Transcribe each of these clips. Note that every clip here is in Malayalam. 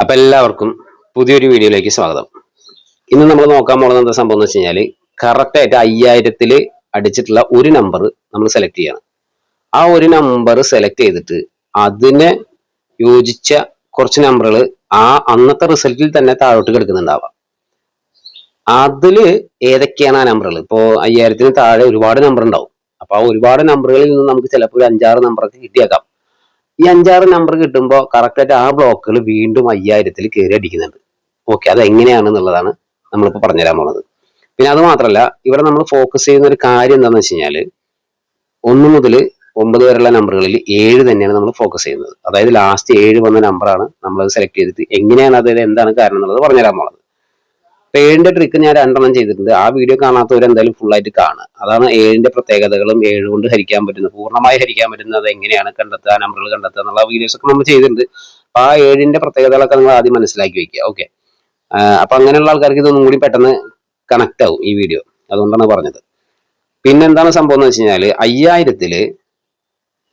അപ്പൊ എല്ലാവർക്കും പുതിയൊരു വീഡിയോയിലേക്ക് സ്വാഗതം. ഇന്ന് നമ്മൾ നോക്കാൻ പോകുന്നത് എന്താ സംഭവം എന്ന് വെച്ച് കഴിഞ്ഞാൽ കറക്റ്റ് ആയിട്ട് 5000 അടിച്ചിട്ടുള്ള ഒരു നമ്പർ നമ്മൾ സെലക്ട് ചെയ്യണം. ആ ഒരു നമ്പർ സെലക്ട് ചെയ്തിട്ട് അതിനെ യോജിച്ച കുറച്ച് നമ്പറുകൾ ആ അന്നത്തെ റിസൾട്ടിൽ തന്നെ താഴോട്ട് കിടക്കുന്നുണ്ടാവാം. അതില് ഏതൊക്കെയാണ് ആ നമ്പറുകൾ? ഇപ്പോ 5000 താഴെ ഒരുപാട് നമ്പർ ഉണ്ടാവും. അപ്പൊ ആ ഒരുപാട് നമ്പറുകളിൽ നിന്ന് നമുക്ക് ചിലപ്പോൾ ഒരു 5-6 നമ്പറൊക്കെ കിട്ടിയേക്കാം. ഈ 5-6 നമ്പർ കിട്ടുമ്പോൾ കറക്റ്റായിട്ട് ആ ബ്ലോക്കുകൾ വീണ്ടും 5000 കയറി അടിക്കുന്നുണ്ട്. ഓക്കെ, അത് എങ്ങനെയാണെന്നുള്ളതാണ് നമ്മളിപ്പോൾ പറഞ്ഞുതരാൻ പോണത്. പിന്നെ അത് മാത്രമല്ല, ഇവിടെ നമ്മൾ ഫോക്കസ് ചെയ്യുന്ന ഒരു കാര്യം എന്താണെന്ന് വെച്ച് കഴിഞ്ഞാൽ 1 മുതൽ 9 വരെയുള്ള നമ്പറുകളിൽ 7 തന്നെയാണ് നമ്മൾ ഫോക്കസ് ചെയ്യുന്നത്. അതായത് ലാസ്റ്റ് 7 വന്ന നമ്പറാണ് നമ്മളത് സെലക്ട് ചെയ്തിട്ട് എങ്ങനെയാണ് അതിൽ എന്താണ് കാരണം എന്നുള്ളത് പറഞ്ഞുതരാൻ പോണത്. 7ന്റെ ട്രിക്ക് ഞാൻ 2 ചെയ്തിട്ടുണ്ട്. ആ വീഡിയോ കാണാത്തവർ എന്തായാലും ഫുൾ ആയിട്ട് കാണുക. അതാണ് 7ന്റെ പ്രത്യേകതകളും 7 കൊണ്ട് ഹരിക്കാൻ പറ്റുന്നത്, പൂർണ്ണമായി ഹരിക്കാൻ പറ്റുന്നത് എങ്ങനെയാണ് കണ്ടെത്തുക, നമ്പറുകൾ കണ്ടെത്തുക എന്നുള്ള വീഡിയോസ് ഒക്കെ നമ്മൾ ചെയ്തിട്ടുണ്ട്. അപ്പൊ ആ 7ന്റെ പ്രത്യേകതകളൊക്കെ നിങ്ങൾ ആദ്യം മനസ്സിലാക്കി വെക്കുക. ഓക്കെ, അപ്പൊ അങ്ങനെയുള്ള ആൾക്കാർക്ക് ഇതൊന്നും കൂടി പെട്ടെന്ന് കണക്ട് ആവും ഈ വീഡിയോ, അതുകൊണ്ടാണ് പറഞ്ഞത്. പിന്നെ എന്താണ് സംഭവം എന്ന് വെച്ച് കഴിഞ്ഞാൽ 5000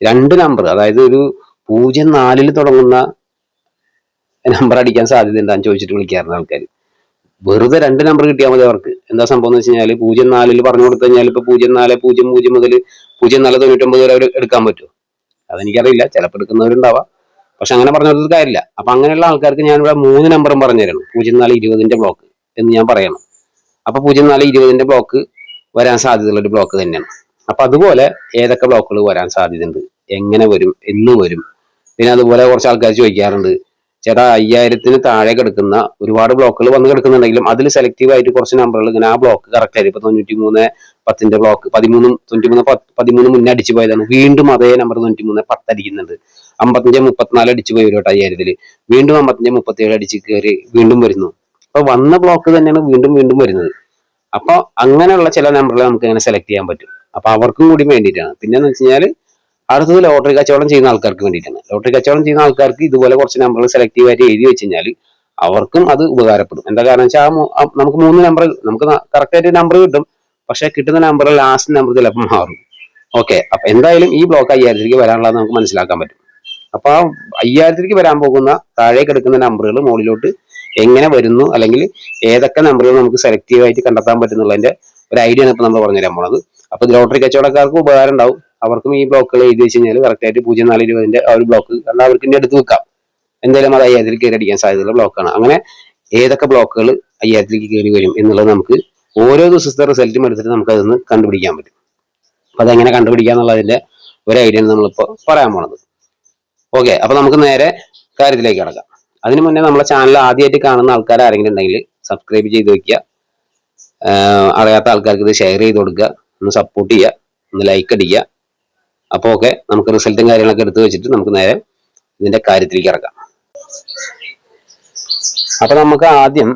2 നമ്പർ, അതായത് ഒരു 04 തുടങ്ങുന്ന നമ്പർ അടിക്കാൻ സാധ്യതയുണ്ട് എന്ന് ചോദിച്ചിട്ട് വിളിക്കാറുണ്ട് ആൾക്കാർ. വെറുതെ 2 നമ്പർ കിട്ടിയാൽ മതി അവർക്ക്. എന്താ സംഭവം എന്ന് വെച്ച് കഴിഞ്ഞാൽ 04 പറഞ്ഞു കൊടുത്തു കഴിഞ്ഞാൽ ഇപ്പൊ 0400 മുതൽ 0499 വരെ അവർ എടുക്കാൻ പറ്റുമോ? അതെനിക്കറിയില്ല, ചിലപ്പോൾ എടുക്കുന്നവരുണ്ടാവാം. പക്ഷെ അങ്ങനെ പറഞ്ഞു കൊടുത്തത് കാര്യമില്ല. അപ്പൊ അങ്ങനെയുള്ള ആൾക്കാർക്ക് ഞാനിവിടെ 3 നമ്പറും പറഞ്ഞു തരണം. 0420 ബ്ലോക്ക് എന്ന് ഞാൻ പറയണം. അപ്പൊ 0420 ബ്ലോക്ക് വരാൻ സാധ്യതയുള്ള ഒരു ബ്ലോക്ക് തന്നെയാണ്. അപ്പൊ അതുപോലെ ഏതൊക്കെ ബ്ലോക്കുകൾ വരാൻ സാധ്യതയുണ്ട്, എങ്ങനെ വരും, എന്ന് വരും. പിന്നെ അതുപോലെ കുറച്ച് ആൾക്കാർ ചോദിക്കാറുണ്ട്, ചേട്ടാ 5000 താഴെ കിടക്കുന്ന ഒരുപാട് ബ്ലോക്കുകൾ വന്ന് കിടക്കുന്നുണ്ടെങ്കിലും അതിൽ സെലക്റ്റീവ് ആയിട്ട് കുറച്ച് നമ്പറുകൾ ഇങ്ങനെ ആ ബ്ലോക്ക് കറക്റ്റ് ആയിട്ട് ഇപ്പൊ 9310 ബ്ലോക്ക് 13 മുന്നേ അടിച്ചു പോയതാണ്, വീണ്ടും അതേ നമ്പർ 9310 അടിക്കുന്നുണ്ട്. 5534 അടിച്ചു പോയി ഒരു 5000 വീണ്ടും 5537 അടിച്ച് കയറി വീണ്ടും വരുന്നു. അപ്പൊ വന്ന ബ്ലോക്ക് തന്നെയാണ് വീണ്ടും വീണ്ടും വരുന്നത്. അപ്പൊ അങ്ങനെയുള്ള ചില നമ്പറുകൾ നമുക്ക് ഇങ്ങനെ സെലക്ട് ചെയ്യാൻ പറ്റും. അപ്പൊ അവർക്കും കൂടി വേണ്ടിയിട്ടാണ്. പിന്നെന്ന് വെച്ച് കഴിഞ്ഞാൽ അടുത്തത് ലോട്ടറി കച്ചവടം ചെയ്യുന്ന ആൾക്കാർക്ക് വേണ്ടിയിട്ടാണ്. ലോട്ടറി കച്ചവടം ചെയ്യുന്ന ആൾക്കാർക്ക് ഇതുപോലെ കുറച്ച് നമ്പറുകൾ സെലക്റ്റീവ് ആയിട്ട് എഴുതി വെച്ച് കഴിഞ്ഞാൽ അവർക്കും അത് ഉപകാരപ്പെടും. എന്താ കാരണം വെച്ചാൽ നമുക്ക് 3 നമ്പർ നമുക്ക് കറക്റ്റ് ആയിട്ട് നമ്പർ കിട്ടും. പക്ഷെ കിട്ടുന്ന നമ്പർ ലാസ്റ്റ് നമ്പർ ചിലപ്പോൾ മാറും. ഓക്കെ, അപ്പൊ എന്തായാലും ഈ ബ്ലോക്ക് 5000 വരാനുള്ളത് നമുക്ക് മനസ്സിലാക്കാൻ പറ്റും. അപ്പൊ 5000 വരാൻ പോകുന്ന താഴെ കിടക്കുന്ന നമ്പറുകൾ മുകളിലോട്ട് എങ്ങനെ വരുന്നു, അല്ലെങ്കിൽ ഏതൊക്കെ നമ്പറുകൾ നമുക്ക് സെലക്റ്റീവ് ആയിട്ട് കണ്ടെത്താൻ പറ്റുന്നുള്ളതിന്റെ ഒരു ഐഡിയ ആണ് ഇപ്പൊ നമ്മൾ പറഞ്ഞുതരാൻ പോണത്. അപ്പൊ ലോട്ടറി കച്ചവടക്കാർക്ക് ഉപകാരം ഉണ്ടാവും. അവർക്കും ഈ ബ്ലോക്കുകൾ എഴുതി വെച്ച് കഴിഞ്ഞാൽ കറക്റ്റ് ആയിട്ട് 0420 ആ ഒരു ബ്ലോക്ക് കാരണം അവർക്ക് ഇനി എടുത്ത് വെക്കാം. എന്തായാലും അത് 5000 കയറി അടിക്കാൻ സാധ്യതയുള്ള ബ്ലോക്കാണ്. അങ്ങനെ ഏതൊക്കെ ബ്ലോക്കുകൾ 5000 കയറി വരും എന്നുള്ളത് നമുക്ക് ഓരോ ദിവസത്തെ റിസൾട്ടും എടുത്തിട്ട് നമുക്ക് അതൊന്ന് കണ്ടുപിടിക്കാൻ പറ്റും. അപ്പൊ അതെങ്ങനെ കണ്ടുപിടിക്കാന്നുള്ളതിന്റെ ഒരു ഐഡിയ ആണ് നമ്മളിപ്പോ പറയാൻ പോണത്. ഓക്കെ, അപ്പൊ നമുക്ക് നേരെ കാര്യത്തിലേക്ക് കടക്കാം. അതിനു മുന്നേ നമ്മളെ ചാനൽ ആദ്യമായിട്ട് കാണുന്ന ആൾക്കാർ ആരെങ്കിലും ഉണ്ടെങ്കിൽ സബ്സ്ക്രൈബ് ചെയ്ത് വെക്കുക. അറിയാത്ത ആൾക്കാർക്ക് ഇത് ഷെയർ ചെയ്ത് കൊടുക്കുക, ഒന്ന് സപ്പോർട്ട് ചെയ്യുക, ഒന്ന് ലൈക്ക് അടിക്കുക. അപ്പോൾ ഓക്കെ, നമുക്ക് റിസൾട്ടും കാര്യങ്ങളൊക്കെ എടുത്തു വെച്ചിട്ട് നമുക്ക് നേരെ ഇതിന്റെ കാര്യത്തിലേക്ക് ഇറക്കാം. അപ്പൊ നമുക്ക് ആദ്യം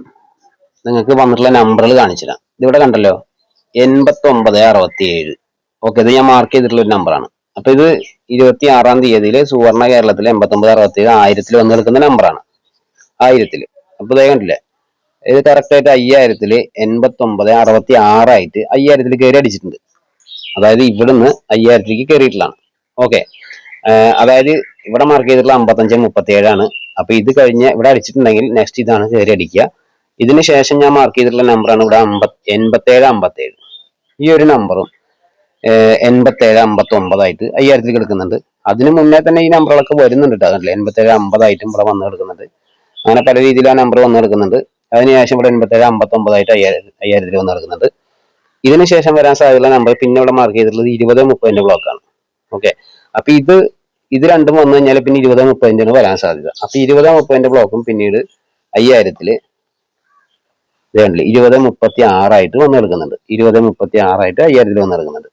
നിങ്ങൾക്ക് വന്നിട്ടുള്ള നമ്പറുകൾ കാണിച്ചു തരാം. ഇതിവിടെ കണ്ടല്ലോ, 8967. ഓക്കെ, ഇത് ഞാൻ മാർക്ക് ചെയ്തിട്ടുള്ള ഒരു നമ്പറാണ്. അപ്പൊ ഇത് 26-ാം തീയതിയിൽ സുവർണ കേരളത്തിൽ 8967 1000 വന്ന് കിടക്കുന്ന നമ്പറാണ്. 1000. അപ്പൊ ഇതേ കണ്ടില്ലേ, ഇത് കറക്റ്റ് ആയിട്ട് 5000 8966 ആയിട്ട് 5000 കയറി അടിച്ചിട്ടുണ്ട്. അതായത് ഇവിടുന്ന് 5000 കയറിയിട്ടുള്ളതാണ്. ഓക്കെ, അതായത് ഇവിടെ മാർക്ക് ചെയ്തിട്ടുള്ള 5537 ആണ്. അപ്പൊ ഇത് കഴിഞ്ഞ് ഇവിടെ അടിച്ചിട്ടുണ്ടെങ്കിൽ നെക്സ്റ്റ് ഇതാണ് കയറി അടിക്കുക. ഇതിന് ശേഷം ഞാൻ മാർക്ക് ചെയ്തിട്ടുള്ള നമ്പറാണ് ഇവിടെ 8757. ഈ ഒരു നമ്പറും 8759 ആയിട്ട് 5000 കിടക്കുന്നുണ്ട്. അതിന് മുന്നേ തന്നെ ഈ നമ്പറുകളൊക്കെ വരുന്നുണ്ട് കേട്ടോ. 8750 ആയിട്ടും ഇവിടെ വന്ന് കിടക്കുന്നുണ്ട്. അങ്ങനെ പല രീതിയിൽ ആ നമ്പർ വന്ന് കിടക്കുന്നുണ്ട്. അതിനുശേഷം ഇവിടെ 8759 ആയിട്ട് 5000 വന്ന് കിടക്കുന്നുണ്ട്. ഇതിനുശേഷം വരാൻ സാധ്യതയുള്ള നമ്പർ പിന്നെ ഇവിടെ മാർക്ക് ചെയ്തിട്ടുള്ളത് 2030 ബ്ലോക്കാണ്. ഓക്കെ, അപ്പൊ ഇത് രണ്ടും വന്നു കഴിഞ്ഞാൽ പിന്നെ 2030 വരാൻ സാധ്യത. അപ്പൊ 2030 ബ്ലോക്കും പിന്നീട് 5000 2036 ആയിട്ട് വന്ന് കിടക്കുന്നുണ്ട്. 2036 ആയിട്ട് 5000 വന്ന് കിടക്കുന്നുണ്ട്.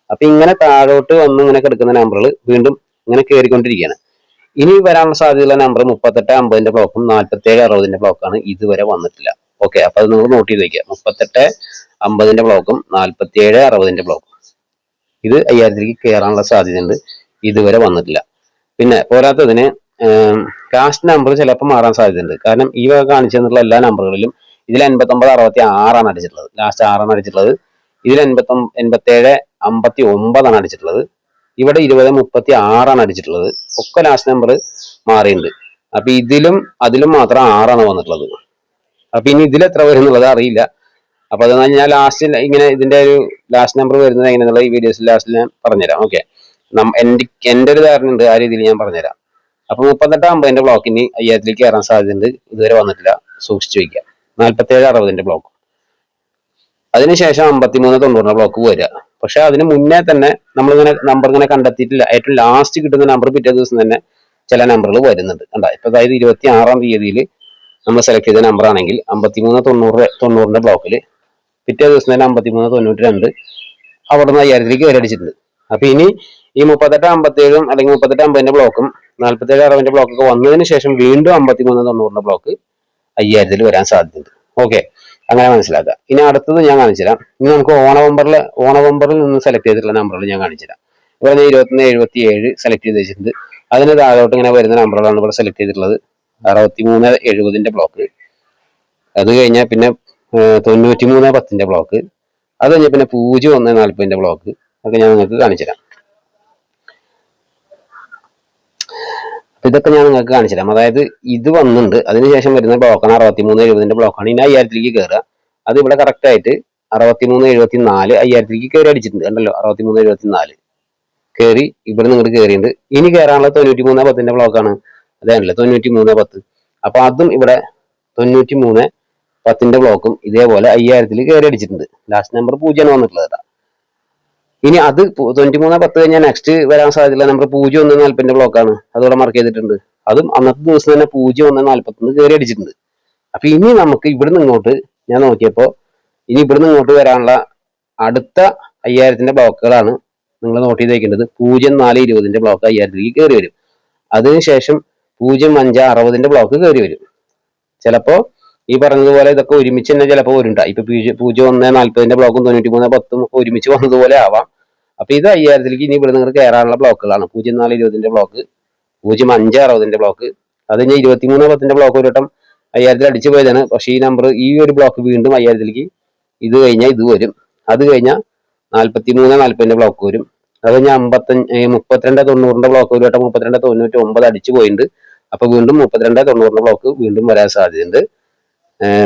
അപ്പൊ ഇങ്ങനെ താഴോട്ട് വന്ന് ഇങ്ങനെ കിടക്കുന്ന നമ്പറുകൾ വീണ്ടും ഇങ്ങനെ കയറിക്കൊണ്ടിരിക്കുകയാണ്. ഇനി വരാനുള്ള സാധ്യതയുള്ള നമ്പർ 3850 ബ്ലോക്കും 4760 ബ്ലോക്കാണ്. ഇതുവരെ വന്നിട്ടില്ല. ഓക്കെ, അപ്പൊ അത് നിങ്ങൾ നോട്ട് ചെയ്ത് വെക്കുക. 3850 ബ്ലോക്കും 4760 ബ്ലോക്കും ഇത് 5000 കയറാനുള്ള സാധ്യതയുണ്ട്. ഇതുവരെ വന്നിട്ടില്ല. പിന്നെ പോരാത്തതിന് കാസ്റ്റ് നമ്പർ ചിലപ്പോൾ മാറാൻ സാധ്യതയുണ്ട്. കാരണം ഈ കാണിച്ചു തന്നിട്ടുള്ള എല്ലാ നമ്പറുകളിലും ഇതിൽ 8966 അടിച്ചിട്ടുള്ളത്, ലാസ്റ്റ് 6 അടിച്ചിട്ടുള്ളത്. ഇതിൽ 8759 അടിച്ചിട്ടുള്ളത്. ഇവിടെ 2036 അടിച്ചിട്ടുള്ളത്. ഒക്കെ ലാസ്റ്റ് നമ്പർ മാറിയിട്ടുണ്ട്. അപ്പൊ ഇതിലും അതിലും മാത്രം 6ആണ് വന്നിട്ടുള്ളത്. അപ്പൊ ഇനി ഇതിൽ എത്ര വരും എന്നുള്ളത് അറിയില്ല. അപ്പൊ അതെന്ന് ഞാൻ ലാസ്റ്റ് ഇങ്ങനെ ഇതിന്റെ ഒരു ലാസ്റ്റ് നമ്പർ വരുന്നത് എങ്ങനെയാണെന്നുള്ള ഈ വീഡിയോസിൽ ലാസ്റ്റിൽ ഞാൻ പറഞ്ഞുതരാം. ഓക്കെ, എന്റെ ഒരു ധാരണ ഉണ്ട്, ആ രീതിയിൽ ഞാൻ പറഞ്ഞുതരാം. അപ്പൊ 38-50 ബ്ലോക്കിന് 5000ലേക്ക് കയറാൻ സാധ്യതയുണ്ട്. ഇതുവരെ വന്നിട്ടില്ല, സൂക്ഷിച്ചു വയ്ക്കുക. 47-60 ബ്ലോക്ക്, അതിനുശേഷം 53-90 ബ്ലോക്ക് വരിക. പക്ഷെ അതിന് മുന്നേ തന്നെ നമ്മളിങ്ങനെ നമ്പർ ഇങ്ങനെ കണ്ടെത്തിയിട്ടില്ല. ഏറ്റവും ലാസ്റ്റ് കിട്ടുന്ന നമ്പർ പിറ്റേ ദിവസം തന്നെ ചില നമ്പറുകൾ വരുന്നുണ്ട്. കണ്ട, ഇപ്പൊ അതായത് 26-ാം തീയതിയിൽ നമ്മൾ സെലക്ട് ചെയ്ത നമ്പർ ആണെങ്കിൽ 53-90 ബ്ലോക്കിൽ പിറ്റേ ദിവസം തന്നെ 53-92 അവിടെ നിന്ന് 5000ലേക്ക് കയറിയടിച്ചിട്ടുണ്ട്. അപ്പൊ ഇനി ഈ 38-57 അല്ലെങ്കിൽ 38-50 ബ്ലോക്കും 47-60 ബ്ലോക്കൊക്കെ വന്നതിന് ശേഷം വീണ്ടും 53-90 ബ്ലോക്ക് 5000ൽ വരാൻ സാധ്യതയുണ്ട്. ഓക്കെ, അങ്ങനെ മനസ്സിലാക്കുക. ഇനി അടുത്തത് ഞാൻ കാണിച്ചുതരാം. ഇനി നമുക്ക് ഓണവമ്പറിൽ നിന്ന് സെലക്ട് ചെയ്തിട്ടുള്ള നമ്പറുകൾ ഞാൻ കാണിച്ചുതരാം. ഇവിടെ 21-77 സെലക്ട് ചെയ്ത് വെച്ചിട്ടുണ്ട്. അതിന് താഴോട്ട് ഇങ്ങനെ വരുന്ന നമ്പറുകളാണ് ഇവിടെ സെലക്ട് ചെയ്തിട്ടുള്ളത്. 63-70 ബ്ലോക്ക്, അത് കഴിഞ്ഞാൽ പിന്നെ 93-10 ബ്ലോക്ക്, അത് കഴിഞ്ഞാൽ പിന്നെ 01-40 ബ്ലോക്ക്. അതൊക്കെ ഞാൻ നിങ്ങൾക്ക് കാണിച്ചുതരാം. ഇതൊക്കെ ഞാൻ നിങ്ങൾക്ക് കാണിച്ചുതരാം. അതായത് ഇത് വന്നിട്ടുണ്ട്, അതിനുശേഷം വരുന്ന ബ്ലോക്കാണ് 63-70 ബ്ലോക്കാണ്. ഇനി 5000ലേക്ക് കയറുക. അത് ഇവിടെ കറക്റ്റ് ആയിട്ട് 63-74 5000ലേക്ക് കയറി അടിച്ചിട്ടുണ്ട്. കണ്ടല്ലോ, 63-74 കയറി ഇവിടെ നിങ്ങൾ കയറിയിട്ടുണ്ട്. ഇനി കയറാനുള്ള 93-10 ബ്ലോക്കാണ്. അതാണല്ലോ 93-10. അപ്പൊ അതും ഇവിടെ 93-10 ബ്ലോക്കും ഇതേപോലെ 5000ൽ കയറി അടിച്ചിട്ടുണ്ട്. ലാസ്റ്റ് നമ്പർ 0 വന്നിട്ടുള്ളത്. ഇനി അത് 93-10 കഴിഞ്ഞാൽ നെക്സ്റ്റ് വരാൻ സാധ്യതയുള്ള നമ്പർ 01-40 ബ്ലോക്കാണ്. അതിവിടെ മാർക്ക് ചെയ്തിട്ടുണ്ട്. അതും അന്നത്തെ ദിവസം തന്നെ 01-41 കയറി അടിച്ചിട്ടുണ്ട്. അപ്പൊ ഇനി നമുക്ക് ഇവിടുന്ന് ഇങ്ങോട്ട് ഞാൻ നോക്കിയപ്പോ ഇനി ഇവിടുന്ന് ഇങ്ങോട്ട് വരാനുള്ള അടുത്ത 5000ന്റെ ബ്ലോക്കുകളാണ് നിങ്ങൾ നോട്ട് ചെയ്ത് വയ്ക്കേണ്ടത്. 04-20 ബ്ലോക്ക് 5000ലേക്ക് കയറി വരും. അതിനുശേഷം 05-60 ബ്ലോക്ക് കയറി വരും. ചിലപ്പോ ഈ പറഞ്ഞതുപോലെ ഇതൊക്കെ ഒരുമിച്ച് തന്നെ ചിലപ്പോൾ വരുന്നുണ്ട്. ഇപ്പൊ 01-40 ബ്ലോക്കും 93-10 ഒക്കെ ഒരുമിച്ച് വന്നതുപോലെ ആവാം. അപ്പൊ ഇത് 5000ലേക്ക് ഇനി ഇവിടെ നിങ്ങൾ കയറാനുള്ള ബ്ലോക്കുകളാണ്. 04-20 ബ്ലോക്ക്, 05-60 ബ്ലോക്ക്, അത് കഴിഞ്ഞാൽ 23-10 ബ്ലോക്ക് ഒരു വട്ടം 5000ൽ അടിച്ചു പോയതാണ്. പക്ഷെ ഈ നമ്പർ ഈ ഒരു ബ്ലോക്ക് വീണ്ടും 5000ലേക്ക് ഇത് കഴിഞ്ഞാൽ ഇത് വരും. അത് കഴിഞ്ഞാൽ 43-40 ബ്ലോക്ക് വരും. അത് കഴിഞ്ഞാൽ 32-90 ബ്ലോക്ക് ഒരു വട്ടം 32-99 അടിച്ചു പോയിട്ടുണ്ട്. അപ്പൊ വീണ്ടും 32-90 ബ്ലോക്ക് വീണ്ടും വരാൻ സാധ്യതയുണ്ട്.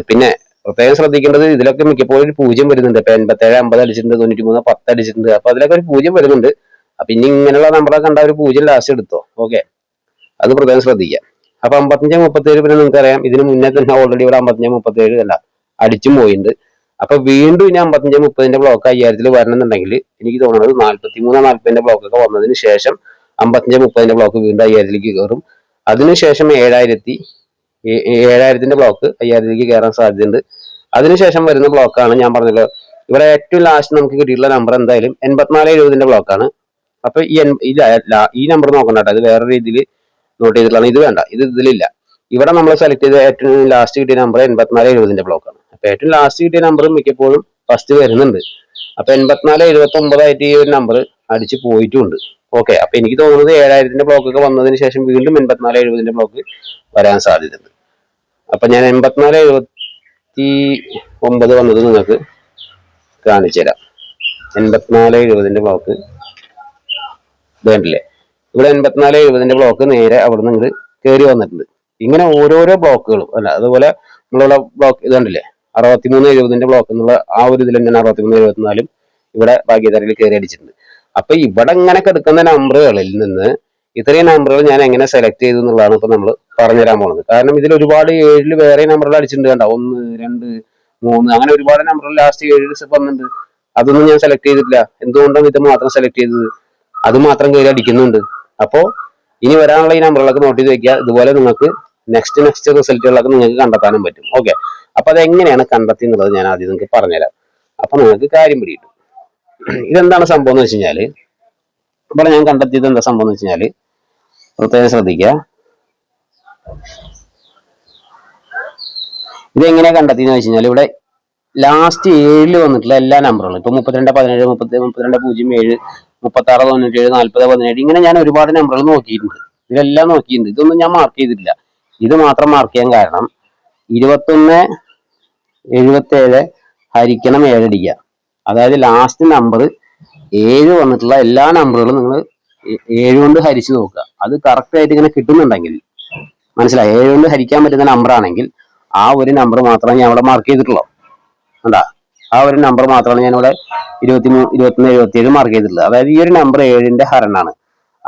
പിന്നെ പ്രത്യേകം ശ്രദ്ധിക്കേണ്ടത് ഇതിലൊക്കെ മിക്കപ്പോഴും ഒരു 0 വരുന്നുണ്ട്. ഇപ്പൊ 87-50 അടിച്ചിട്ടുണ്ട്, 93-10 അടിച്ചിട്ടുണ്ട്. അപ്പൊ അതിലൊക്കെ ഒരു 0 വരുന്നുണ്ട്. അപ്പൊ ഇനി ഇങ്ങനെയുള്ള നമ്പറൊക്കെ കണ്ട ഒരു 0 ലാസ്റ്റ് എടുത്തോ. ഓക്കെ, അത് പ്രത്യേകം ശ്രദ്ധിക്കുക. അപ്പൊ 55-37 പിന്നെ നിങ്ങൾക്കറിയാം, ഇതിന് മുന്നേ തന്നെ ഓൾറെഡി ഇവിടെ 55-37 അല്ല അടിച്ചും പോയിട്ടുണ്ട്. അപ്പൊ വീണ്ടും ഇനി 55-30 ബ്ലോക്ക് 5000ൽ വരണമെന്നുണ്ടെങ്കിൽ എനിക്ക് തോന്നുന്നത് 43-40 ബ്ലോക്കൊക്കെ വന്നതിന് ശേഷം 55-30 ബ്ലോക്ക് വീണ്ടും 5000ലേക്ക് കയറും. അതിനുശേഷം 7000ന്റെ ബ്ലോക്ക് 5000ലേക്ക് കയറാൻ സാധ്യതയുണ്ട്. അതിനുശേഷം വരുന്ന ബ്ലോക്കാണ് ഞാൻ പറഞ്ഞല്ലോ, ഇവിടെ ഏറ്റവും ലാസ്റ്റ് നമുക്ക് കിട്ടിയിട്ടുള്ള നമ്പർ എന്തായാലും 84-70 ബ്ലോക്കാണ്. അപ്പൊ ഈ നമ്പർ നോക്കണ്ട, അത് വേറെ രീതിയിൽ നോട്ട് ചെയ്തിട്ടുള്ളതാണ്. ഇത് വേണ്ട, ഇത് ഇതിലില്ല. ഇവിടെ നമ്മൾ സെലക്ട് ചെയ്ത ഏറ്റവും ലാസ്റ്റ് കിട്ടിയ നമ്പർ 84-70 ബ്ലോക്കാണ്. അപ്പൊ ഏറ്റവും ലാസ്റ്റ് കിട്ടിയ നമ്പർ മിക്കപ്പോഴും ഫസ്റ്റ് വരുന്നുണ്ട്. അപ്പൊ 84-79 ആയിട്ട് ഈ ഒരു നമ്പർ അടിച്ച് പോയിട്ടുമുണ്ട്. ഓക്കെ, അപ്പൊ എനിക്ക് തോന്നുന്നത് 7000ന്റെ ബ്ലോക്കൊക്കെ വന്നതിന് ശേഷം വീണ്ടും 84-70 ബ്ലോക്ക് വരാൻ സാധ്യതയുണ്ട്. അപ്പൊ ഞാൻ 84-79 വന്നത് നിങ്ങൾക്ക് കാണിച്ചു തരാം. 84-70 ബ്ലോക്ക് വേണ്ടില്ലേ, ഇവിടെ 84-70 ബ്ലോക്ക് നേരെ അവിടെ നിന്ന് ഇങ്ങോട്ട് കയറി വന്നിട്ടുണ്ട്. ഇങ്ങനെ ഓരോരോ ബ്ലോക്കുകളും അല്ല, അതുപോലെ നമ്മളുള്ള ബ്ലോക്ക് ഇതുണ്ടല്ലേ 63-70 ബ്ലോക്ക് എന്നുള്ള ആ ഒരു ഇതിൽ തന്നെയാണ് 63-74 ഇവിടെ ഭാഗ്യധാരയിൽ കയറി അടിച്ചിട്ടുണ്ട്. അപ്പൊ ഇവിടെ ഇങ്ങനെ കിടക്കുന്ന നമ്പറുകളിൽ നിന്ന് ഇത്രയും നമ്പറുകൾ ഞാൻ എങ്ങനെ സെലക്ട് ചെയ്തു എന്നുള്ളതാണ് ഇപ്പൊ നമ്മൾ പറഞ്ഞുതരാൻ പോകുന്നത്. കാരണം ഇതിൽ ഒരുപാട് 7 വേറെ നമ്പറുകൾ അടിച്ചിട്ടുണ്ട്. കണ്ട 1, 2, 3 അങ്ങനെ ഒരുപാട് നമ്പറുകൾ ലാസ്റ്റ് 7 വന്നിട്ടുണ്ട്. അതൊന്നും ഞാൻ സെലക്ട് ചെയ്തിട്ടില്ല. എന്തുകൊണ്ടാണ് ഇത് മാത്രം സെലക്ട് ചെയ്തത്? അത് മാത്രം കയറി അടിക്കുന്നുണ്ട്. അപ്പോ ഇനി വരാനുള്ള ഈ നമ്പറുകളൊക്കെ നോട്ട് ചെയ്ത് വെക്കുക. ഇതുപോലെ നിങ്ങൾക്ക് നെക്സ്റ്റ് റിസൾട്ടുകളൊക്കെ നിങ്ങൾക്ക് കണ്ടെത്താനും പറ്റും. ഓക്കെ, അപ്പൊ അതെങ്ങനെയാണ് കണ്ടെത്തി എന്നുള്ളത് ഞാൻ ആദ്യം നിങ്ങൾക്ക് പറഞ്ഞുതരാം. അപ്പൊ നിങ്ങൾക്ക് കാര്യം പിടിയിട്ടു. ഇതെന്താണ് സംഭവം എന്ന് വെച്ച് കഴിഞ്ഞാല്, ഇവിടെ ഞാൻ കണ്ടെത്തിയത് എന്താ സംഭവം എന്ന് വെച്ച് കഴിഞ്ഞാല് പ്രത്യേകം ശ്രദ്ധിക്കുക. ഇതെങ്ങനെയാ കണ്ടെത്തിയെന്ന് വെച്ച് കഴിഞ്ഞാൽ ഇവിടെ ലാസ്റ്റ് 7 വന്നിട്ടുള്ള എല്ലാ നമ്പറുകളും ഇപ്പൊ 32-17 32-07 36-97 40-17 ഇങ്ങനെ ഞാൻ ഒരുപാട് നമ്പറുകൾ നോക്കിയിട്ടുണ്ട്. ഇതെല്ലാം നോക്കിയിട്ടുണ്ട്. ഇതൊന്നും ഞാൻ മാർക്ക് ചെയ്തിട്ടില്ല. ഇത് മാത്രം മാർക്ക് ചെയ്യാൻ കാരണം 21-77 ഹരിക്കണം 7 അടിക്കുക. അതായത് ലാസ്റ്റ് നമ്പർ 7 വന്നിട്ടുള്ള എല്ലാ നമ്പറുകളും നിങ്ങൾ 7 കൊണ്ട് ഹരിച്ചു നോക്കുക. അത് കറക്റ്റ് ആയിട്ട് ഇങ്ങനെ കിട്ടുന്നുണ്ടെങ്കിൽ മനസ്സിലായി? 7 കൊണ്ട് ഹരിക്കാൻ പറ്റുന്ന നമ്പർ ആണെങ്കിൽ ആ ഒരു നമ്പർ മാത്രമേ ഞാൻ അവിടെ മാർക്ക് ചെയ്തിട്ടുള്ളൂ. എന്താ, ആ ഒരു നമ്പർ മാത്രമാണ് ഞാൻ ഇവിടെ 23, 21, 77 മാർക്ക് ചെയ്തിട്ടുള്ളത്. അതായത് ഈ ഒരു നമ്പർ 7ന്റെ ഹരണാണ്.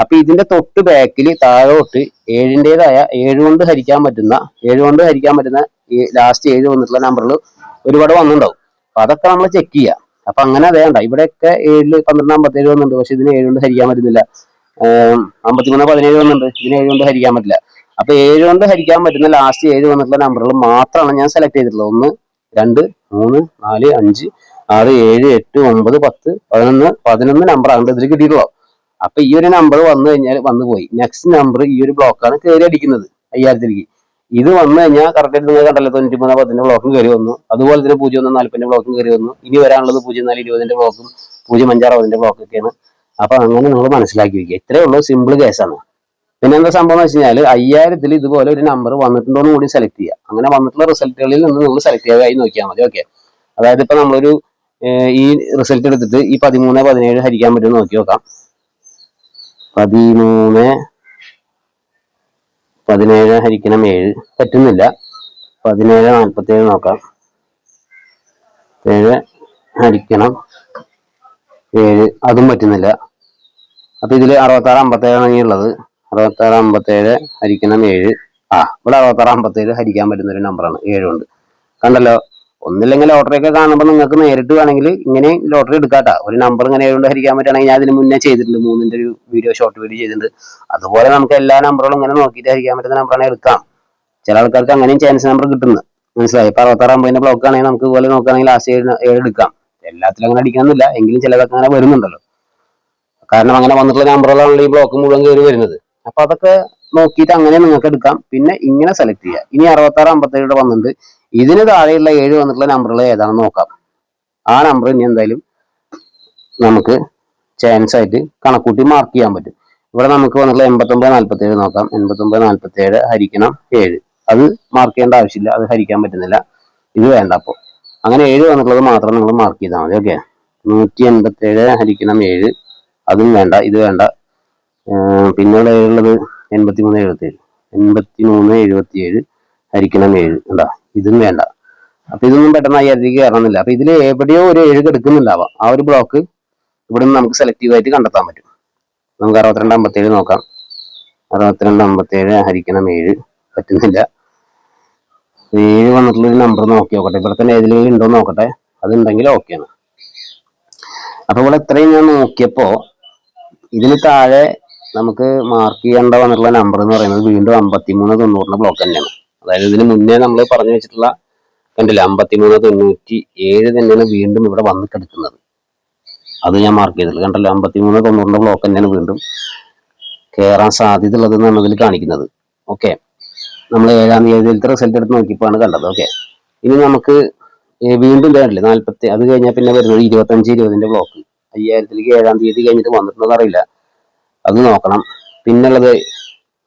അപ്പൊ ഇതിന്റെ തൊട്ട് ബാക്കിൽ താഴോട്ട് 7ന്റേതായ 7 കൊണ്ട് ഹരിക്കാൻ പറ്റുന്ന ഈ ലാസ്റ്റ് 7 വന്നിട്ടുള്ള നമ്പറുകൾ ഒരുപാട് വന്നിട്ടുണ്ടാവും. അപ്പൊ അതൊക്കെ നമ്മൾ ചെക്ക് ചെയ്യുക. അപ്പൊ അങ്ങനെ വേണ്ട, ഇവിടെയൊക്കെ 7 12 57 വന്നിട്ടുണ്ട്, പക്ഷെ ഇതിന് 7 കൊണ്ട് ഹരിക്കാൻ പറ്റുന്നില്ല. 53 17 വന്നിട്ടുണ്ട്, ഇതിന് 7 കൊണ്ട് ഹരിക്കാൻ പറ്റില്ല. അപ്പൊ 7 കൊണ്ട് ഹരിക്കാൻ പറ്റുന്ന ലാസ്റ്റ് 7 വന്നിട്ടുള്ള നമ്പറുകൾ മാത്രമാണ് ഞാൻ സെലക്ട് ചെയ്തിട്ടുള്ളത്. 1 2 3 4 5 6 7 8 9 10 11 നമ്പറാണ് ഇതിൽ കിട്ടിയിട്ടുള്ളൂ. അപ്പൊ ഈ ഒരു നമ്പർ വന്നു കഴിഞ്ഞാൽ വന്നു പോയി. നെക്സ്റ്റ് നമ്പർ ഈ ഒരു ബ്ലോക്കാണ് കയറി അടിക്കുന്നത് 5000ലേക്ക്. ഇത് വന്നു കഴിഞ്ഞാൽ കറക്റ്റ് ആയിട്ട് നിങ്ങൾ കണ്ടല്ലോ, 93 10 ബ്ലോക്കും കയറി വന്നു. അതുപോലെ തന്നെ 01 40 ബ്ലോക്കും കയറി വന്നു. ഇനി വരാനുള്ളത് 04 20 ബ്ലോക്കും 05 60 ബ്ലോക്കൊക്കെയാണ്. അപ്പൊ അങ്ങനെ നിങ്ങൾ മനസ്സിലാക്കി വയ്ക്കുക. ഇത്രയേ ഉള്ളൂ, സിമ്പിൾ കേസാണ്. പിന്നെ എന്താ സംഭവം എന്ന് വെച്ച് കഴിഞ്ഞാൽ 5000 ഇതുപോലെ ഒരു നമ്പർ വന്നിട്ടുണ്ടോ എന്ന് കൂടി സെലക്ട് ചെയ്യുക. അങ്ങനെ വന്നിട്ടുള്ള റിസൾട്ടുകളിൽ നിന്ന് നിങ്ങൾ സെലക്ട് ചെയ്യാതായി നോക്കിയാൽ മതി. ഓക്കെ, അതായത് ഇപ്പൊ നമ്മളൊരു ഈ റിസൾട്ട് എടുത്തിട്ട് ഈ 13 17 ഹരിക്കാൻ പറ്റുമെന്ന് നോക്കി നോക്കാം. 13 17 ഹരിക്കണം 7 പറ്റുന്നില്ല. 17 47 നോക്കാം. 7 ഹരിക്കണം 7 അതും പറ്റുന്നില്ല. അപ്പൊ ഇതില് 66 57 ആണ് ഉള്ളത്. 66 57 ഹരിക്കണം 7. ഇവിടെ 66 57 ഹരിക്കാൻ പറ്റുന്ന ഒരു നമ്പറാണ് 7 കൊണ്ട്. കണ്ടല്ലോ, ഒന്നില്ലെങ്കിൽ ലോട്ടറി ഒക്കെ കാണുമ്പോൾ നിങ്ങൾക്ക് നേരിട്ട് വേണമെങ്കിൽ ഇങ്ങനെ ലോട്ടറി എടുക്കാട്ടാ. ഒരു നമ്പർ ഇങ്ങനെ 7 കൊണ്ട് ഹരിക്കാൻ പറ്റുകയാണെങ്കിൽ ഞാൻ അതിന് മുന്നേ ചെയ്തിട്ടുണ്ട്, 3ന്റെ ഒരു വീഡിയോ, ഷോർട്ട് വീഡിയോ ചെയ്തിട്ടുണ്ട്. അതുപോലെ നമുക്ക് എല്ലാ നമ്പറുകളും ഇങ്ങനെ നോക്കിയിട്ട് ഹരിക്കാൻ പറ്റുന്ന നമ്പറാണ് എടുക്കാം. ചില ആൾക്കാർക്ക് അങ്ങനെയും ചാൻസ് നമ്പർ കിട്ടുന്നത് മനസ്സിലായി. ഇപ്പൊ 66 50 ബ്ലോക്ക് ആണെങ്കിൽ നമുക്ക് ഇതുപോലെ നോക്കുകയാണെങ്കിൽ ലാസ്റ്റ് 7 എടുക്കാം. എല്ലാത്തിലും അങ്ങനെ അടിക്കാന്നില്ല, എങ്കിലും ചിലതൊക്കെ അങ്ങനെ വരുന്നുണ്ടല്ലോ. കാരണം അങ്ങനെ വന്നിട്ടുള്ള നമ്പറുകളാണല്ലോ ഈ ബ്ലോക്ക് മുഴുവൻ കയറി വരുന്നത്. അപ്പൊ അതൊക്കെ നോക്കിയിട്ട് അങ്ങനെ നിങ്ങൾക്ക് എടുക്കാം. പിന്നെ ഇങ്ങനെ സെലക്ട് ചെയ്യുക. ഇനി 66 57 വന്നിട്ടുണ്ട്, ഇതിന് താഴെയുള്ള 7 വന്നിട്ടുള്ള നമ്പറുകൾ ഏതാണെന്ന് നോക്കാം. ആ നമ്പർ ഇനി എന്തായാലും നമുക്ക് ചാൻസ് ആയിട്ട് കണക്കൂട്ടി മാർക്ക് ചെയ്യാൻ പറ്റും. ഇവിടെ നമുക്ക് വന്നിട്ടുള്ള 89 47 നോക്കാം. 89 47 ഹരിക്കണം 7 അത് മാർക്ക് ചെയ്യേണ്ട ആവശ്യമില്ല, അത് ഹരിക്കാൻ പറ്റുന്നില്ല, ഇത് വേണ്ട. അപ്പോൾ അങ്ങനെ 7 വന്നിട്ടുള്ളത് മാത്രം നിങ്ങൾ മാർക്ക് ചെയ്താൽ മതി. ഓക്കെ, 187 ഹരിക്കണം 7 അതും വേണ്ട, ഇത് വേണ്ട. പിന്നെ ഇവിടെ ഉള്ളത് 83 77 83 77 ഹരിക്കണം 7 ഉണ്ടാ, ഇതും വേണ്ട. അപ്പൊ ഇതൊന്നും പെട്ടെന്ന് 5000 കയറണമെന്നില്ല. അപ്പൊ ഇതിൽ എവിടെയോ ഒരു 7 എടുക്കുന്നുണ്ടാവാം. ആ ഒരു ബ്ലോക്ക് ഇവിടെ നിന്ന് നമുക്ക് സെലക്റ്റീവ് ആയിട്ട് കണ്ടെത്താൻ പറ്റും. നമുക്ക് 62 57 നോക്കാം. 62 57 ഹരിക്കണം 7 പറ്റുന്നില്ല. 7 വന്നിട്ടുള്ളൊരു നമ്പർ നോക്കി നോക്കട്ടെ, ഇവിടെ തന്നെ ഏതിലെങ്കിലും ഉണ്ടോ നോക്കട്ടെ. അതുണ്ടെങ്കിൽ ഓക്കെയാണ്. അപ്പൊ ഇവിടെ ഇത്രയും ഞാൻ നോക്കിയപ്പോ ഇതിന് താഴെ നമുക്ക് മാർക്ക് ചെയ്യേണ്ട വന്നിട്ടുള്ള നമ്പർ എന്ന് പറയുന്നത് വീണ്ടും 53 90 ബ്ലോക്ക് തന്നെയാണ്. അതായത് ഇതിന് മുന്നേ നമ്മൾ പറഞ്ഞു വെച്ചിട്ടുള്ള കണ്ടില്ല 53 97 തന്നെയാണ് വീണ്ടും ഇവിടെ വന്ന് കിടക്കുന്നത്. അത് ഞാൻ മാർക്ക് ചെയ്തിട്ടുള്ളത് കണ്ടല്ലോ, 53 90 ബ്ലോക്ക് തന്നെയാണ് വീണ്ടും കയറാൻ സാധ്യത ഉള്ളത് എന്നാണ് ഇതിൽ കാണിക്കുന്നത്. ഓക്കെ, നമ്മൾ 7ാം തീയതിയിലത്തെ റിസൾട്ട് എടുത്ത് നോക്കിയപ്പോഴാണ് കണ്ടത്. ഓക്കെ, ഇനി നമുക്ക് വീണ്ടും ഇതായിട്ടില്ലേ 40, അത് കഴിഞ്ഞാൽ പിന്നെ വരുന്നത് 25 20 ബ്ലോക്ക് 5000ലേക്ക് 7ാം തീയതി കഴിഞ്ഞിട്ട് വന്നിട്ടുണ്ടെന്ന് അറിയില്ല, അത് നോക്കണം. പിന്നുള്ളത്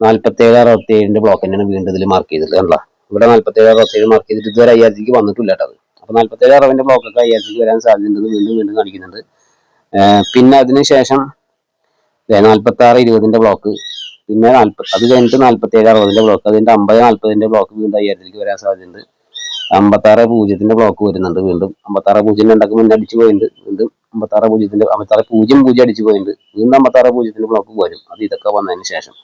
47 67 ബ്ലോക്ക് തന്നെയാണ് വീണ്ടും ഇതിൽ മാർക്ക് ചെയ്തിട്ടുള്ളത്. കണ്ടോ, ഇവിടെ 47 67 മാർക്ക് ചെയ്തിട്ട് ഇതുവരെ 5000ലേക്ക് വന്നിട്ടില്ല കേട്ടത്. അപ്പൊ 47 60 ബ്ലോക്കൊക്കെ 5000ലേക്ക് വരാൻ സാധ്യതയുണ്ടെന്ന് വീണ്ടും കാണിക്കുന്നുണ്ട്. പിന്നെ അതിനുശേഷം 46 20 ബ്ലോക്ക്, പിന്നെ 40, അത് കഴിഞ്ഞിട്ട് 47 60 ബ്ലോക്ക്, അതിന്റെ 50 40 ബ്ലോക്ക് വീണ്ടും 5000ലേക്ക് വരാൻ സാധ്യതയുണ്ട്. 56 0 ബ്ലോക്ക് വരുന്നുണ്ട് വീണ്ടും. 56 0 രണ്ടൊക്കെ മുന്നേ അടിച്ചു പോയിട്ടുണ്ട്. വീണ്ടും 56 0 56 0 0 അടിച്ചു പോയിട്ടുണ്ട്. വീണ്ടും 56 0 ബ്ലോക്ക് വരും. അത് ഇതൊക്കെ വന്നതിന് ശേഷം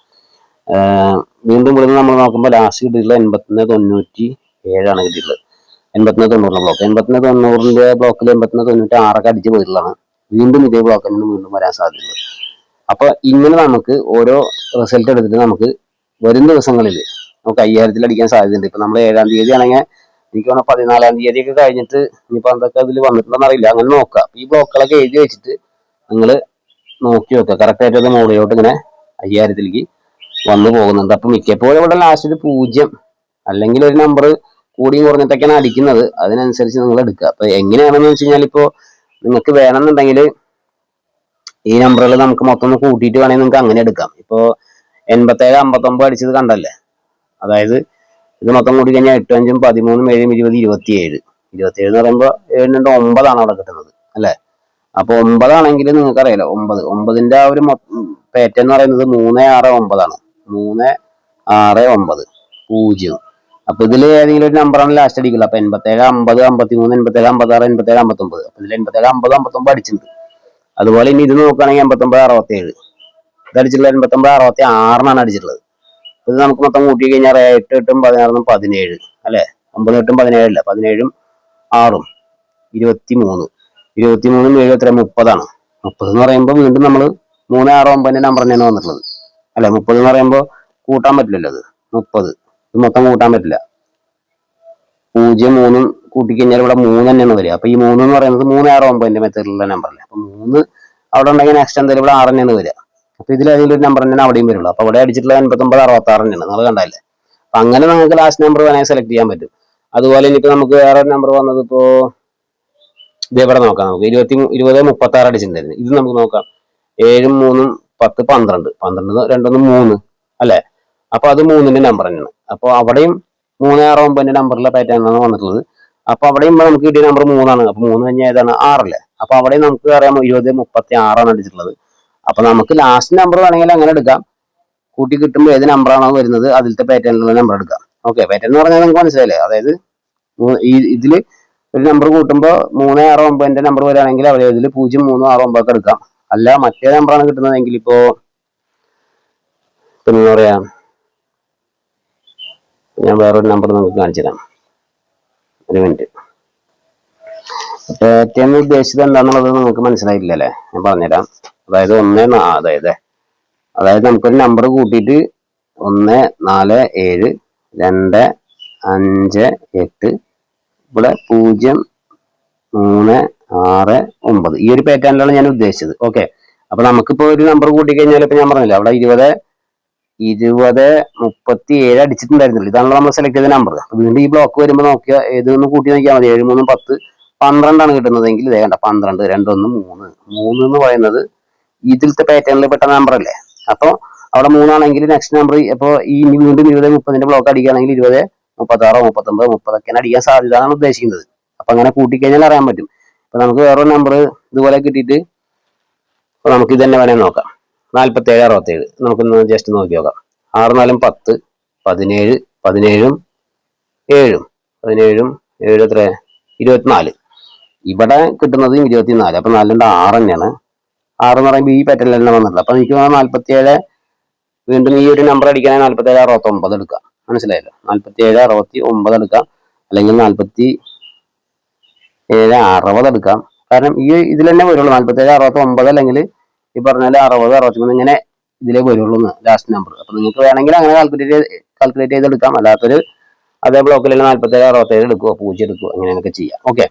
വീണ്ടും ഇവിടുന്ന് നമ്മൾ നോക്കുമ്പോൾ ലാസ്റ്റ് കിട്ടിയിട്ടുള്ള 81 97 ആണ് കിട്ടിയിട്ടുള്ളത്. 81 90 ബ്ലോക്ക്, 81 90 ബ്ലോക്കിൽ 81 96 അടിച്ചു പോയിട്ടുള്ളതാണ്. വീണ്ടും ഇതേ ബ്ലോക്ക് തന്നെ വീണ്ടും വരാൻ സാധ്യതയുണ്ട്. അപ്പൊ ഇങ്ങനെ നമുക്ക് ഓരോ റിസൾട്ട് എടുത്തിട്ട് നമുക്ക് വരും ദിവസങ്ങളിൽ നമുക്ക് 5000 അടിക്കാൻ സാധ്യതയുണ്ട്. ഇപ്പൊ നമ്മൾ 7ാം തീയതി ആണെങ്കിൽ എനിക്ക് തോന്നുന്നു 14ാം തീയതി ഒക്കെ കഴിഞ്ഞിട്ട് ഇനിയിപ്പോ എന്തൊക്കെ അതിൽ വന്നിട്ടുണ്ടെന്ന് അറിയില്ല. അങ്ങനെ നോക്കാം. ഈ ബ്ലോക്കുകളൊക്കെ എഴുതി വെച്ചിട്ട് നിങ്ങൾ നോക്കി നോക്കുക. കറക്റ്റ് ആയിട്ട് അത് മുകളിലോട്ട് ഇങ്ങനെ 5000ലേക്ക് വന്നു പോകുന്നുണ്ട്. അപ്പൊ മിക്കപ്പോഴും ഇവിടെ ലാസ്റ്റ് ഒരു 0 അല്ലെങ്കിൽ ഒരു നമ്പർ കൂടിയും കുറഞ്ഞിട്ടൊക്കെയാണ് അടിക്കുന്നത്. അതിനനുസരിച്ച് നിങ്ങൾ എടുക്കുക. അപ്പൊ എങ്ങനെയാണെന്ന് വെച്ച് കഴിഞ്ഞാൽ ഇപ്പോ നിങ്ങൾക്ക് വേണമെന്നുണ്ടെങ്കിൽ ഈ നമ്പറുകൾ നമുക്ക് മൊത്തം ഒന്ന് കൂട്ടിയിട്ട് വേണമെങ്കിൽ നിങ്ങൾക്ക് അങ്ങനെ എടുക്കാം. ഇപ്പോ 87 59 അടിച്ചത് കണ്ടല്ലേ, അതായത് ഇത് മൊത്തം കൂടി കഴിഞ്ഞാൽ 8 5 13 7 20 27 27 എന്ന് പറയുമ്പോൾ 7 9 അവിടെ കിട്ടുന്നത് അല്ലെ. അപ്പൊ 9 ആണെങ്കിൽ നിങ്ങൾക്ക് അറിയാലോ, 9ന്റെ ആ ഒരു പാറ്റേൺ എന്ന് പറയുന്നത് 3 6 9 ആണ്. 3 6 9 0. അപ്പൊ ഇതിൽ ഏതെങ്കിലും ഒരു നമ്പറാണ് ലാസ്റ്റ് അടിക്കുന്നത്. അപ്പൊ 87 50 53 87 56 87 59. അപ്പൊ ഇതിൽ 87 50 59 അടിച്ചിട്ടുണ്ട്. അതുപോലെ ഇനി ഇത് നോക്കുകയാണെങ്കിൽ 89 67 ഇത് അടിച്ചിട്ടുള്ളത് 89 66 അടിച്ചിട്ടുള്ളത്. ഇത് നമുക്ക് മൊത്തം കൂട്ടി കഴിഞ്ഞാൽ 8 8 16 17 അല്ലെ, 9 8 17 അല്ല, 17 6 23 23 7 എത്ര 30 30 എന്ന് പറയുമ്പോൾ വീണ്ടും നമ്മൾ 3 6 9 നമ്പർ തന്നെയാണ് വന്നിട്ടുള്ളത് അല്ലെ. 30 എന്ന് പറയുമ്പോൾ കൂട്ടാൻ പറ്റില്ലല്ലോ, അത് 30 ഇത് മൊത്തം കൂട്ടാൻ പറ്റില്ല. 0 3 കൂട്ടിക്കഴിഞ്ഞാൽ ഇവിടെ 3 തന്നെയാണ് വരിക. അപ്പൊ ഈ 3 എന്ന് പറയുന്നത് 3 6 9 മെത്തേഡിലുള്ള നമ്പറല്ലേ. അപ്പൊ 3 അവിടെ ഉണ്ടെങ്കിൽ നെക്സ്റ്റ് എന്തായാലും ഇവിടെ 6 തന്നെയാണ് വരിക. അപ്പൊ ഇതിൽ ഏതെങ്കിലും ഒരു നമ്പർ തന്നെയാണ് അവിടെയും വരുള്ളൂ. അപ്പൊ അവിടെ അടിച്ചിട്ടുള്ള 89 66 തന്നെയാണ്, നിങ്ങൾ കണ്ടല്ലേ. അപ്പൊ അങ്ങനെ നിങ്ങൾക്ക് ലാസ്റ്റ് നമ്പർ വേണമെങ്കിൽ സെലക്ട് ചെയ്യാൻ പറ്റും. അതുപോലെ ഇനിയിപ്പോ നമുക്ക് വേറെ നമ്പർ വന്നത് ഇപ്പോ ഇതേപോലെ നോക്കാം. നമുക്ക് 20 36 അടിച്ചിട്ടുണ്ടായിരുന്നു. ഇത് നമുക്ക് നോക്കാം. 7 3 10 12 12 2 3 അല്ലെ. അപ്പൊ അത് 3ന്റെ നമ്പർ തന്നെയാണ്. അപ്പൊ അവിടെയും 3 6 9 നമ്പറിലെ പാറ്റേൺ ആണ് വന്നിട്ടുള്ളത്. അപ്പൊ അവിടെയും നമുക്ക് കിട്ടിയ നമ്പർ 3 അപ്പൊ 3 കഴിഞ്ഞാൽ ഏതാണ് 6 അല്ലേ. അപ്പൊ അവിടെ നമുക്ക് അറിയാം 20 36 അടിച്ചിട്ടുള്ളത്. അപ്പൊ നമുക്ക് ലാസ്റ്റ് നമ്പർ വേണമെങ്കിൽ അങ്ങനെ എടുക്കാം. കൂട്ടി കിട്ടുമ്പോൾ ഏത് നമ്പറാണോ വരുന്നത് അതിലത്തെ പാറ്റേണിലുള്ള നമ്പർ എടുക്കാം. ഓക്കെ, പാറ്റേൺ എന്ന് പറഞ്ഞാൽ നിങ്ങൾക്ക് മനസ്സിലായില്ലേ. അതായത് ഇതില് ഒരു നമ്പർ കൂട്ടുമ്പോൾ 3 6 9 നമ്പർ വരികയാണെങ്കിൽ അവിടെ ഇതിൽ 0 3 6 9 എടുക്കാം. അല്ല മറ്റേ നമ്പറാണ് കിട്ടുന്നതെങ്കിൽ ഇപ്പോ എന്താ പറയാ, ഞാൻ വേറൊരു നമ്പർ നിങ്ങൾക്ക് കാണിച്ചു തരാം. ഒരു മിനിറ്റ്. പാറ്റേൺ ഉദ്ദേശിച്ചത് എന്താണെന്നുള്ളത് നിങ്ങൾക്ക് മനസ്സിലായില്ല അല്ലേ, ഞാൻ പറഞ്ഞുതരാം. അതായത് അതായത് നമുക്കൊരു നമ്പർ കൂട്ടിയിട്ട് 1 4 7 2 5 8 ഇവിടെ 0 3 6 9 ഈ ഒരു പാറ്റേണിലാണ് ഞാൻ ഉദ്ദേശിച്ചത്. ഓക്കെ, അപ്പൊ നമുക്കിപ്പോ ഒരു നമ്പർ കൂട്ടിക്കഴിഞ്ഞാൽ ഇപ്പൊ ഞാൻ പറഞ്ഞില്ല അവിടെ 20 37 അടിച്ചിട്ടുണ്ടായിരുന്നില്ല. ഇതാണല്ലോ നമ്മൾ സെലക്ട് ചെയ്ത നമ്പർ. വീണ്ടും ഈ ബ്ലോക്ക് വരുമ്പോൾ നോക്കിയാൽ ഏതൊന്ന് കൂട്ടി നോക്കിയാൽ മതി. 7 3 10 12 കിട്ടുന്നതെങ്കിൽ ഇതേ കണ്ട 12 2 1 3 3 എന്ന് പറയുന്നത് ഇതിലത്തെ പാറ്റേണിൽ പെട്ട നമ്പർ അല്ലേ. അപ്പൊ അവിടെ 3 ആണെങ്കിൽ നെക്സ്റ്റ് നമ്പർ ഇപ്പൊ ഈ വീണ്ടും 20 30 ബ്ലോക്ക് അടിക്കുകയാണെങ്കിൽ 20 36 39 30 അടിക്കാൻ സാധ്യത എന്നാണ് ഉദ്ദേശിക്കുന്നത്. അപ്പൊ അങ്ങനെ കൂട്ടിക്കഴിഞ്ഞാൽ അറിയാൻ പറ്റും. അപ്പൊ നമുക്ക് വേറൊരു നമ്പർ ഇതുപോലെ കിട്ടിയിട്ട് നമുക്ക് ഇത് തന്നെ വേണേൽ നോക്കാം. 47 67 നമുക്കൊന്ന് ജസ്റ്റ് നോക്കി നോക്കാം. 6 4 10 17 17 7 17 7 എത്ര 24. ഇവിടെ കിട്ടുന്നത് 24. അപ്പൊ 4 6 തന്നെയാണ്. 6 എന്ന് പറയുമ്പോൾ ഈ പാറ്റേണിൽ തന്നെ വന്നിട്ടില്ല. അപ്പൊ എനിക്ക് 47 വീണ്ടും ഈ ഒരു നമ്പർ അടിക്കണമെങ്കിൽ 47 69 എടുക്കാം. മനസ്സിലായല്ലോ, 47 69 എടുക്കാം. അല്ലെങ്കിൽ 47 60 എടുക്കാം. കാരണം ഈ ഇതിൽ തന്നെ വരുള്ളൂ 47 69 അല്ലെങ്കിൽ ഈ പറഞ്ഞാൽ 60 63 ഇങ്ങനെ ഇതിലേ വരുള്ളൂ ലാസ്റ്റ് നമ്പർ. അപ്പൊ നിങ്ങൾക്ക് വേണമെങ്കിൽ അങ്ങനെ കാൽക്കുലേറ്റ് ചെയ്തെടുക്കാം. അല്ലാത്തൊരു അതേ ബ്ലോക്കിൽ 47 67 എടുക്കുവോ 0 എടുക്കുവോ അങ്ങനെയൊക്കെ ചെയ്യാം. ഓക്കെ,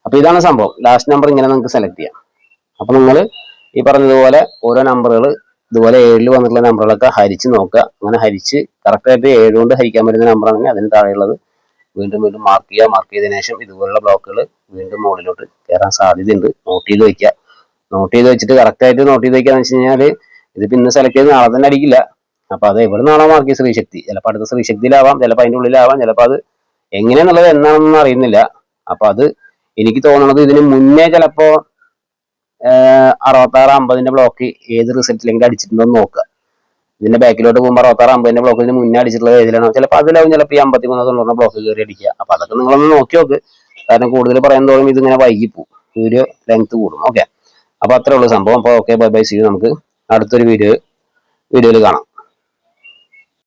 അപ്പൊ ഇതാണ് സംഭവം. ലാസ്റ്റ് നമ്പർ ഇങ്ങനെ നിങ്ങൾക്ക് സെലക്ട് ചെയ്യാം. അപ്പൊ നിങ്ങൾ ഈ പറഞ്ഞതുപോലെ ഓരോ നമ്പറുകൾ ഇതുപോലെ 7 വന്നിട്ടുള്ള നമ്പറുകളൊക്കെ ഹരിച്ച് നോക്കുക. അങ്ങനെ ഹരിച്ച് കറക്റ്റായിട്ട് 7 കൊണ്ട് ഹരിക്കാൻ പറ്റുന്ന നമ്പറാണെങ്കിൽ അതിന് താഴെയുള്ളത് വീണ്ടും വീണ്ടും മാർക്ക് ചെയ്യുക. മാർക്ക് ചെയ്തതിനു ശേഷം ഇതുപോലുള്ള ബ്ലോക്കുകൾ വീണ്ടും മുകളിലോട്ട് കയറാൻ സാധ്യതയുണ്ട്. നോട്ട് ചെയ്ത് വെക്കുക. നോട്ട് ചെയ്ത് വെച്ചിട്ട് കറക്റ്റായിട്ട് നോട്ട് ചെയ്ത് വെക്കാന്ന് വെച്ച് കഴിഞ്ഞാൽ ഇതിപ്പോ ഇന്ന് സെലക്ട് ചെയ്ത് നാളെ തന്നെ അടിക്കില്ല. അപ്പൊ അത് എവിടെ നിന്നാണോ മാർക്ക് ചെയ്ത് ശ്രീശക്തി, ചിലപ്പോൾ അടുത്ത ശ്രീശക്തിയിലാവാം, ചിലപ്പോൾ അതിൻ്റെ ഉള്ളിലാവാം, ചിലപ്പോൾ അത് എങ്ങനെയാന്നുള്ളത് എന്നാണെന്നൊന്നും അറിയുന്നില്ല. അപ്പൊ അത് എനിക്ക് തോന്നുന്നത് ഇതിന് മുന്നേ ചിലപ്പോ 66 50 ബ്ലോക്ക് ഏത് റിസൾട്ടിലെങ്കിലും അടിച്ചിട്ടുണ്ടോ എന്ന് നോക്കുക. ഇതിന്റെ ബാക്കിലോട്ട് പോകുമ്പോൾ 66 50 ബ്ലോക്ക് ഇതിന് മുന്നേ അടിച്ചിട്ടുള്ളത് ഏതിലാണോ, ചിലപ്പോൾ അതിലാവും, ചിലപ്പോൾ ഈ 53 90 ബ്ലോക്ക് കയറി അടിക്കുക. അപ്പൊ അതൊക്കെ നിങ്ങളൊന്ന് നോക്കി നോക്ക്. കാരണം കൂടുതൽ പറയാൻ തോറും ഇതിങ്ങനെ വൈകിപ്പോവും, വീഡിയോ ലെങ്ത് കൂടും. ഓക്കെ, അപ്പൊ അത്രേ ഉള്ളൂ സംഭവം. അപ്പൊ okay, bye bye, see you. നമുക്ക് അടുത്തൊരു വീഡിയോയിൽ കാണാം.